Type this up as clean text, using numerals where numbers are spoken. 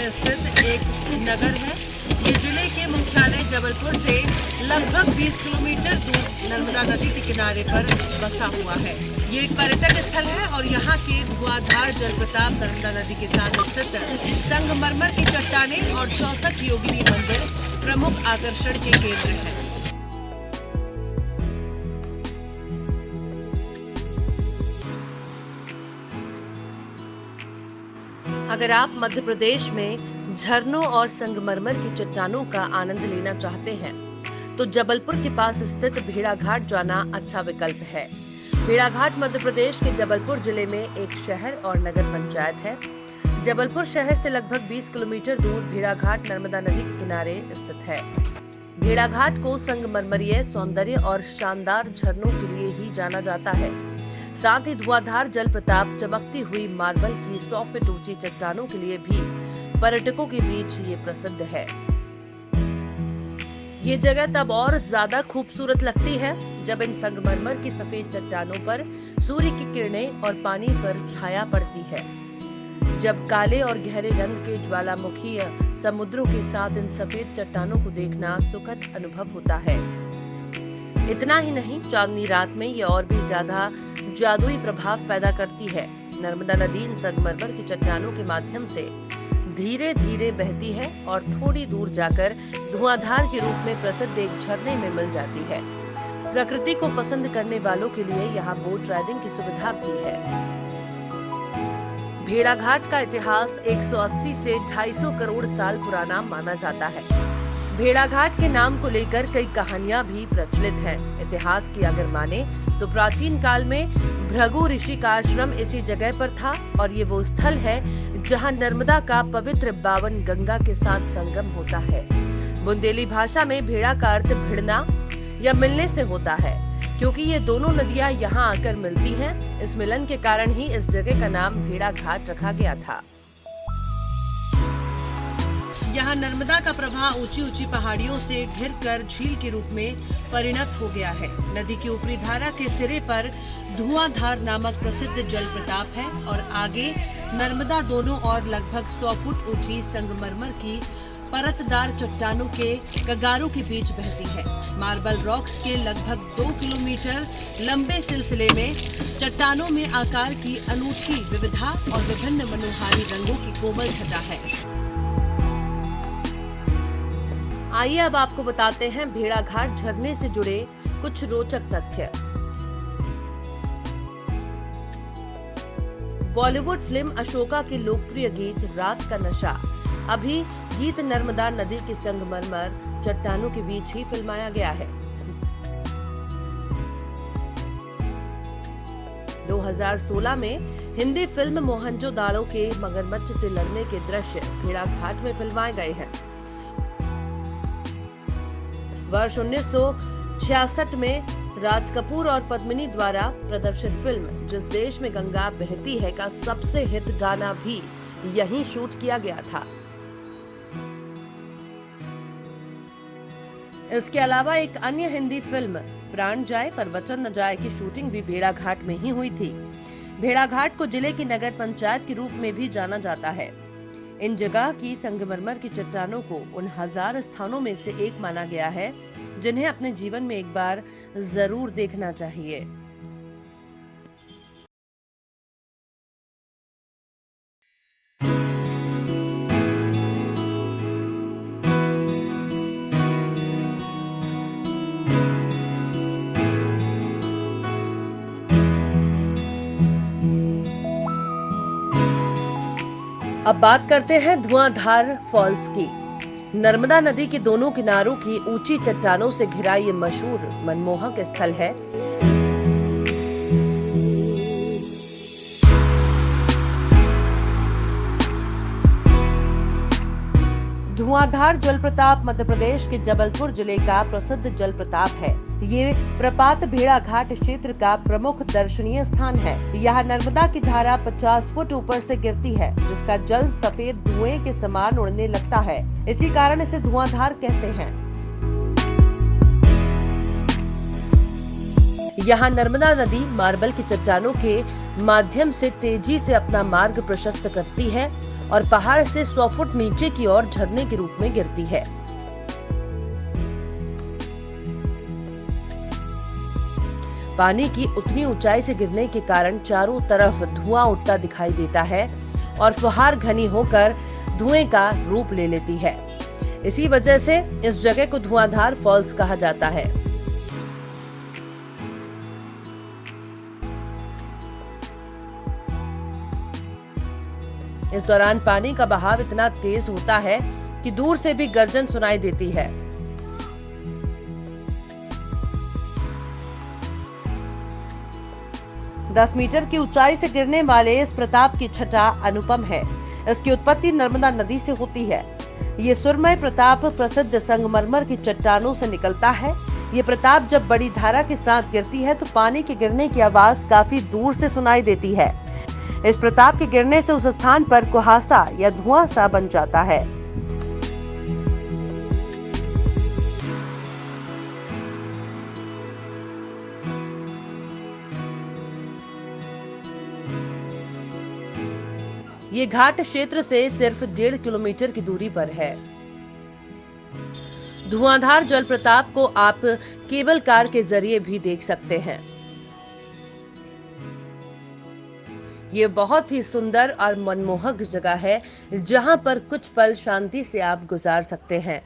में स्थित एक नगर है। ये जिले के मुख्यालय जबलपुर से लगभग 20 किलोमीटर दूर नर्मदा नदी के किनारे पर बसा हुआ है। ये एक पर्यटक स्थल है और यहाँ के धुआंधार जलप्रताप नर्मदा नदी के साथ स्थित संगमरमर की चट्टानें और 64 योगिनी मंदिर प्रमुख आकर्षण के केंद्र हैं। अगर आप मध्य प्रदेश में झरनों और संगमरमर की चट्टानों का आनंद लेना चाहते हैं तो जबलपुर के पास स्थित भेड़ाघाट जाना अच्छा विकल्प है। भेड़ाघाट मध्य प्रदेश के जबलपुर जिले में एक शहर और नगर पंचायत है। जबलपुर शहर से लगभग 20 किलोमीटर दूर भेड़ाघाट नर्मदा नदी के किनारे स्थित है। भेड़ाघाट को संगमरमरीय सौंदर्य और शानदार झरनों के लिए ही जाना जाता है। साथ ही धुआंधार जल प्रताप, चमकती हुई मार्बल की 100 फीट ऊंची चट्टानों के लिए भी पर्यटकों के बीच ये प्रसिद्ध है। ये जगह तब और ज्यादा खूबसूरत लगती है जब इन संगमरमर की सफेद चट्टानों पर सूर्य की किरणें और पानी पर छाया पड़ती है। जब काले और गहरे रंग के ज्वालामुखी समुद्रों के साथ इन सफेद चट्टानों को देखना सुखद अनुभव होता है। इतना ही नहीं, चांदनी रात में ये और भी ज्यादा जादुई प्रभाव पैदा करती है। नर्मदा नदी इन संगमरमर की चट्टानों के माध्यम से धीरे धीरे बहती है और थोड़ी दूर जाकर धुआंधार के रूप में प्रसिद्ध एक झरने में मिल जाती है। प्रकृति को पसंद करने वालों के लिए यहाँ बोट राइडिंग की सुविधा भी है। भेड़ाघाट का इतिहास 180 से 250 करोड़ साल पुराना माना जाता है। भेड़ाघाट के नाम को लेकर कई कहानियां भी प्रचलित हैं। इतिहास की अगर माने तो प्राचीन काल में भृगु ऋषि का आश्रम इसी जगह पर था और ये वो स्थल है जहां नर्मदा का पवित्र बावन गंगा के साथ संगम होता है। बुंदेली भाषा में भेड़ा का अर्थ भिड़ना या मिलने से होता है, क्योंकि ये दोनों नदियां यहाँ आकर मिलती हैं। इस मिलन के कारण ही इस जगह का नाम भेड़ाघाट रखा गया था। यहाँ नर्मदा का प्रवाह ऊंची ऊंची पहाड़ियों से घिरकर झील के रूप में परिणत हो गया है। नदी की ऊपरी धारा के सिरे पर धुआंधार नामक प्रसिद्ध जल प्रताप है और आगे नर्मदा दोनों ओर लगभग 100 फुट ऊंची संगमरमर की परतदार चट्टानों के कगारों के बीच बहती है। मार्बल रॉक्स के लगभग 2 किलोमीटर लंबे सिलसिले में चट्टानों में आकार की अनूठी विविधता और विभिन्न मनोहारी रंगों की कोमल छटा है। आइए अब आपको बताते हैं भेड़ाघाट झरने से जुड़े कुछ रोचक तथ्य। बॉलीवुड फिल्म अशोका के लोकप्रिय गीत रात का नशा अभी गीत नर्मदा नदी के संगमरमर चट्टानों के बीच ही फिल्माया गया है। 2016 में हिंदी फिल्म मोहनजोदाड़ो के मगरमच्छ से लड़ने के दृश्य भेड़ाघाट में फिल्माए गए हैं। वर्ष 1966 में राज कपूर और पद्मिनी द्वारा प्रदर्शित फिल्म जिस देश में गंगा बहती है का सबसे हिट गाना भी यहीं शूट किया गया था। इसके अलावा एक अन्य हिंदी फिल्म प्राण जाए पर वचन न जाए की शूटिंग भी भेड़ाघाट में ही हुई थी। भेड़ाघाट को जिले की नगर पंचायत के रूप में भी जाना जाता है। इन जगह की संगमरमर की चट्टानों को उन 1000 स्थानों में से एक माना गया है जिन्हें अपने जीवन में एक बार जरूर देखना चाहिए। अब बात करते हैं धुआंधार फॉल्स की। नर्मदा नदी के दोनों किनारों की ऊंची चट्टानों से घिरा ये मशहूर मनमोहक स्थल है। धुआंधार जलप्रताप मध्य प्रदेश के जबलपुर जिले का प्रसिद्ध जलप्रताप है। ये प्रपात भेड़ाघाट क्षेत्र का प्रमुख दर्शनीय स्थान है। यहाँ नर्मदा की धारा 50 फुट ऊपर से गिरती है, जिसका जल सफेद धुएं के समान उड़ने लगता है। इसी कारण इसे धुआंधार कहते हैं। यहाँ नर्मदा नदी मार्बल की चट्टानों के माध्यम से तेजी से अपना मार्ग प्रशस्त करती है और पहाड़ से 100 फुट नीचे की ओर झरने के रूप में गिरती है। पानी की उतनी ऊंचाई से गिरने के कारण चारों तरफ धुआं उठता दिखाई देता है और फुहार घनी होकर धुएं का रूप ले लेती है। इसी वजह से इस जगह को धुआंधार फॉल्स कहा जाता है। इस दौरान पानी का बहाव इतना तेज होता है कि दूर से भी गर्जन सुनाई देती है। दस मीटर की ऊंचाई से गिरने वाले इस प्रताप की छटा अनुपम है। इसकी उत्पत्ति नर्मदा नदी से होती है। ये सुरमय प्रताप प्रसिद्ध संगमरमर की चट्टानों से निकलता है। ये प्रताप जब बड़ी धारा के साथ गिरती है तो पानी के गिरने की आवाज काफी दूर से सुनाई देती है। इस प्रताप के गिरने से उस स्थान पर कुहासा या धुआं सा बन जाता है। ये घाट क्षेत्र से सिर्फ 1.5 किलोमीटर की दूरी पर है। धुआंधार जलप्रताप को आप केबल कार के जरिए भी देख सकते हैं। ये बहुत ही सुंदर और मनमोहक जगह है, जहां पर कुछ पल शांति से आप गुजार सकते हैं।